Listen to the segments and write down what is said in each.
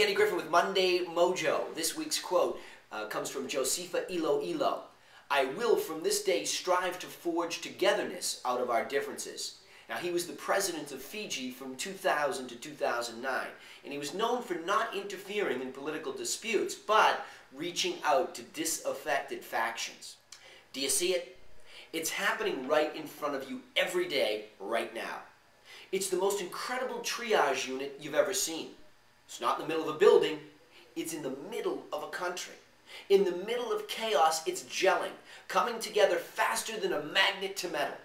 Andy Griffin with Monday Mojo. This week's quote comes from Josefa Iloilo. I will from this day strive to forge togetherness out of our differences. Now, he was the president of Fiji from 2000 to 2009, and he was known for not interfering in political disputes, but reaching out to disaffected factions. Do you see it? It's happening right in front of you every day, right now. It's the most incredible triage unit you've ever seen. It's not in the middle of a building, it's in the middle of a country. In the middle of chaos, it's gelling, coming together faster than a magnet to metal.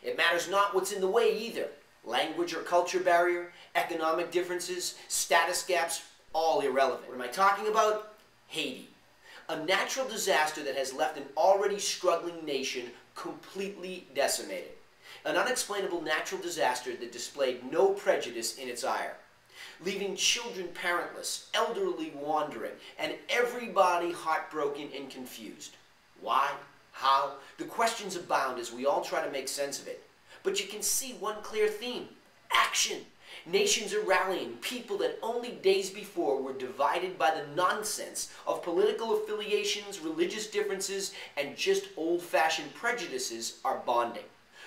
It matters not what's in the way either. Language or culture barrier, economic differences, status gaps, all irrelevant. What am I talking about? Haiti. A natural disaster that has left an already struggling nation completely decimated. An unexplainable natural disaster that displayed no prejudice in its ire, leaving children parentless, elderly wandering, and everybody heartbroken and confused. Why? How? The questions abound as we all try to make sense of it. But you can see one clear theme: action. Nations are rallying, people that only days before were divided by the nonsense of political affiliations, religious differences, and just old-fashioned prejudices are bonding.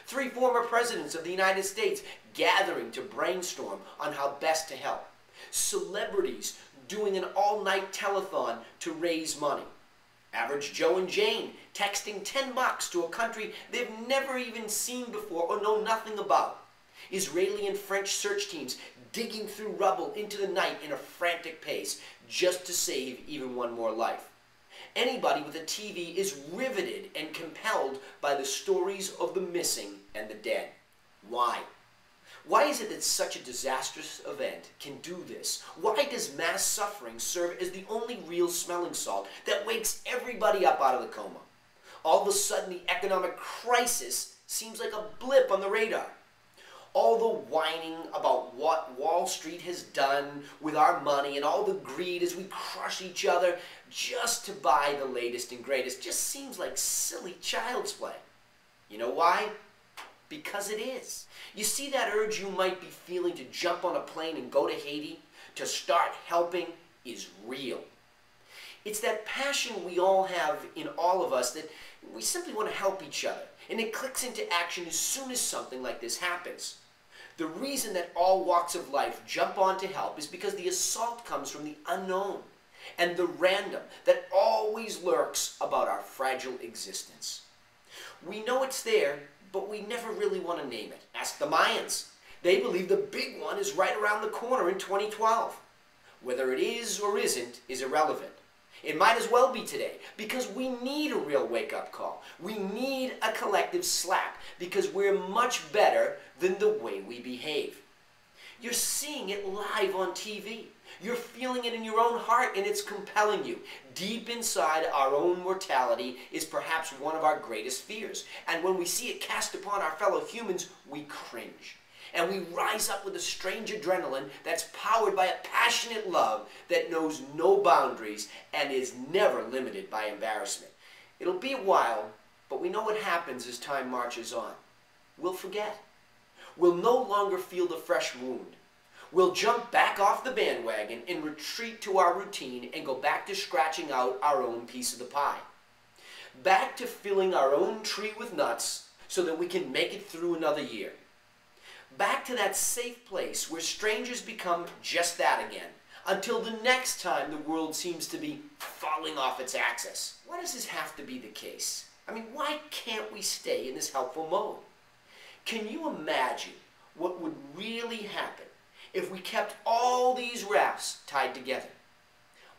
3 former presidents of the United States gathering to brainstorm on how best to help. Celebrities doing an all-night telethon to raise money. Average Joe and Jane texting $10 to a country they've never even seen before or know nothing about. Israeli and French search teams digging through rubble into the night in a frantic pace just to save even one more life. Anybody with a TV is riveted and compelled by the stories of the missing and the dead. Why? Why is it that such a disastrous event can do this? Why does mass suffering serve as the only real smelling salt that wakes everybody up out of the coma? All of a sudden, the economic crisis seems like a blip on the radar. All the whining about what Wall Street has done with our money and all the greed as we crush each other just to buy the latest and greatest just seems like silly child's play. You know why? Because it is. You see, that urge you might be feeling to jump on a plane and go to Haiti, to start helping, is real. It's that passion we all have in all of us that we simply want to help each other, and it clicks into action as soon as something like this happens. The reason that all walks of life jump on to help is because the assault comes from the unknown and the random that always lurks about our fragile existence. We know it's there, but we never really want to name it. Ask the Mayans. They believe the big one is right around the corner in 2012. Whether it is or isn't is irrelevant. It might as well be today, because we need a real wake-up call. We need a collective slap, because we're much better than the way we behave. You're seeing it live on TV. You're feeling it in your own heart, and it's compelling you. Deep inside, our own mortality is perhaps one of our greatest fears. And when we see it cast upon our fellow humans, we cringe. And we rise up with a strange adrenaline that's powered by a passionate love that knows no boundaries and is never limited by embarrassment. It'll be a while, but we know what happens as time marches on. We'll forget. We'll no longer feel the fresh wound. We'll jump back off the bandwagon and retreat to our routine and go back to scratching out our own piece of the pie. Back to filling our own tree with nuts so that we can make it through another year. Back to that safe place where strangers become just that again, until the next time the world seems to be falling off its axis. Why does this have to be the case? I mean, why can't we stay in this helpful mode? Can you imagine what would really happen if we kept all these rafts tied together?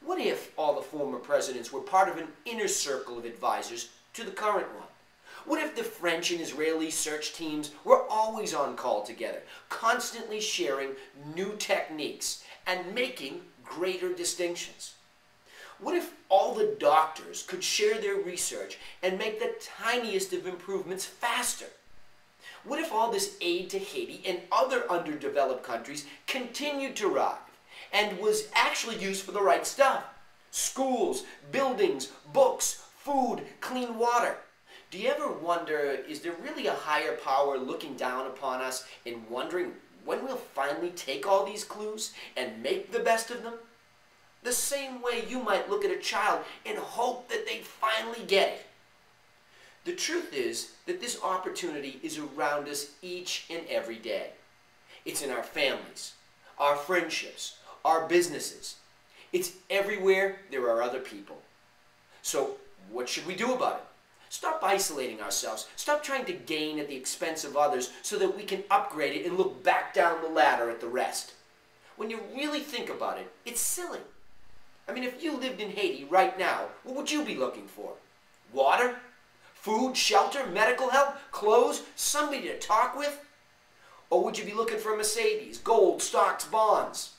What if all the former presidents were part of an inner circle of advisors to the current one? What if the French and Israeli search teams were always on call together, constantly sharing new techniques and making greater distinctions? What if all the doctors could share their research and make the tiniest of improvements faster? What if all this aid to Haiti and other underdeveloped countries continued to arrive and was actually used for the right stuff? Schools, buildings, books, food, clean water. Do you ever wonder, is there really a higher power looking down upon us and wondering when we'll finally take all these clues and make the best of them? the same way you might look at a child and hope that they finally get it. The truth is that this opportunity is around us each and every day. It's in our families, our friendships, our businesses. It's everywhere there are other people. So what should we do about it? Stop isolating ourselves. Stop trying to gain at the expense of others so that we can upgrade it and look back down the ladder at the rest. When you really think about it, it's silly. I mean, if you lived in Haiti right now, what would you be looking for? Water? Food, shelter, medical help, clothes, somebody to talk with? Or would you be looking for a Mercedes, gold, stocks, bonds?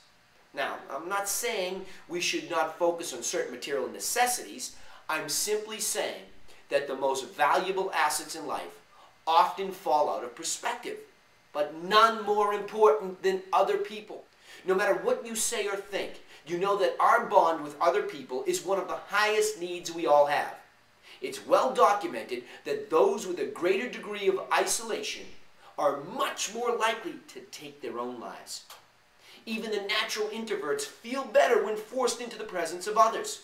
Now, I'm not saying we should not focus on certain material necessities. I'm simply saying that the most valuable assets in life often fall out of perspective, but none more important than other people. No matter what you say or think, you know that our bond with other people is one of the highest needs we all have. It's well documented that those with a greater degree of isolation are much more likely to take their own lives. Even the natural introverts feel better when forced into the presence of others.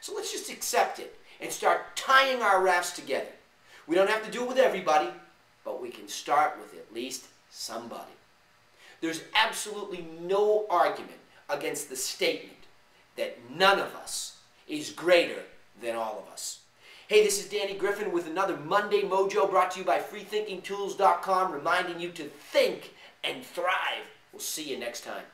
So let's just accept it and start tying our rafts together. We don't have to do it with everybody, but we can start with at least somebody. There's absolutely no argument against the statement that none of us is greater than all of us. Hey, this is Danny Griffin with another Monday Mojo brought to you by freethinkingtools.com, reminding you to think and thrive. We'll see you next time.